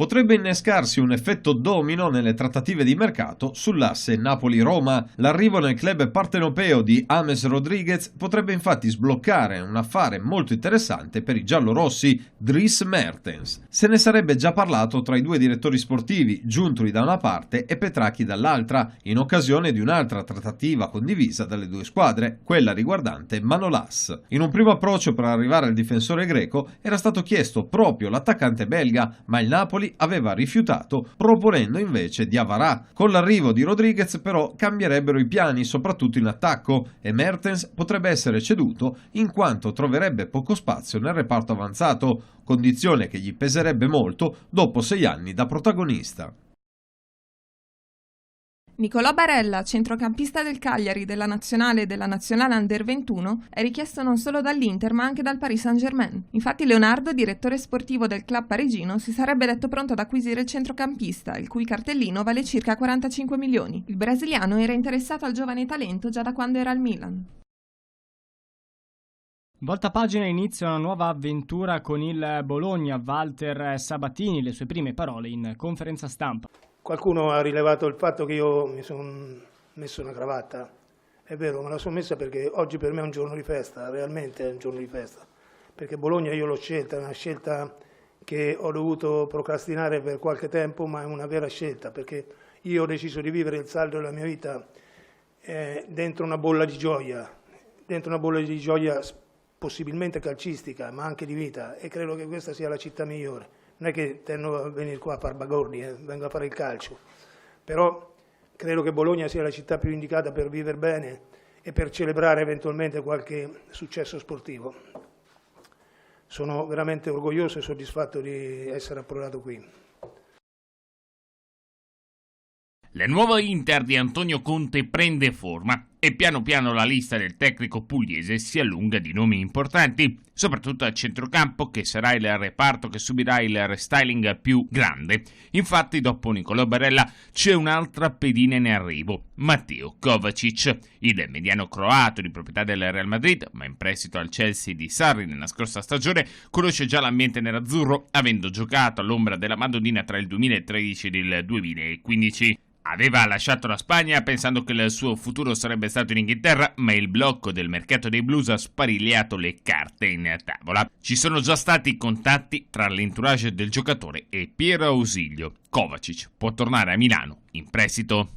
Potrebbe innescarsi un effetto domino nelle trattative di mercato sull'asse Napoli-Roma. L'arrivo nel club partenopeo di James Rodriguez potrebbe infatti sbloccare un affare molto interessante per i giallorossi, Dries Mertens. Se ne sarebbe già parlato tra i due direttori sportivi, Giuntoli da una parte e Petracchi dall'altra, in occasione di un'altra trattativa condivisa dalle due squadre, quella riguardante Manolas. In un primo approccio per arrivare al difensore greco era stato chiesto proprio l'attaccante belga, ma il Napoli aveva rifiutato, proponendo invece Diawara. Con l'arrivo di Rodriguez però cambierebbero i piani, soprattutto in attacco, e Mertens potrebbe essere ceduto in quanto troverebbe poco spazio nel reparto avanzato, condizione che gli peserebbe molto dopo 6 anni da protagonista. Nicolò Barella, centrocampista del Cagliari, della Nazionale e della Nazionale Under 21, è richiesto non solo dall'Inter ma anche dal Paris Saint-Germain. Infatti Leonardo, direttore sportivo del club parigino, si sarebbe detto pronto ad acquisire il centrocampista, il cui cartellino vale circa 45 milioni. Il brasiliano era interessato al giovane talento già da quando era al Milan. Volta pagina, inizia una nuova avventura con il Bologna. Walter Sabatini, le sue prime parole in conferenza stampa. Qualcuno ha rilevato il fatto che io mi sono messo una cravatta. È vero, me la sono messa perché oggi per me è un giorno di festa, realmente è un giorno di festa. Perché Bologna io l'ho scelta, è una scelta che ho dovuto procrastinare per qualche tempo, ma è una vera scelta, perché io ho deciso di vivere il saldo della mia vita dentro una bolla di gioia, possibilmente calcistica, ma anche di vita, e credo che questa sia la città migliore. Non è che tendo a venire qua a far bagordi, vengo a fare il calcio, però credo che Bologna sia la città più indicata per vivere bene e per celebrare eventualmente qualche successo sportivo. Sono veramente orgoglioso e soddisfatto di essere approdato qui. La nuova Inter di Antonio Conte prende forma e piano piano la lista del tecnico pugliese si allunga di nomi importanti, soprattutto al centrocampo, che sarà il reparto che subirà il restyling più grande. Infatti dopo Nicolò Barella c'è un'altra pedina in arrivo, Mateo Kovacic. Il mediano croato di proprietà del Real Madrid, ma in prestito al Chelsea di Sarri nella scorsa stagione, conosce già l'ambiente nerazzurro, avendo giocato all'ombra della Madonnina tra il 2013 ed il 2015. Aveva lasciato la Spagna pensando che il suo futuro sarebbe stato in Inghilterra, ma il blocco del mercato dei blues ha sparigliato le carte in tavola. Ci sono già stati contatti tra l'entourage del giocatore e Piero Ausilio. Kovacic può tornare a Milano in prestito.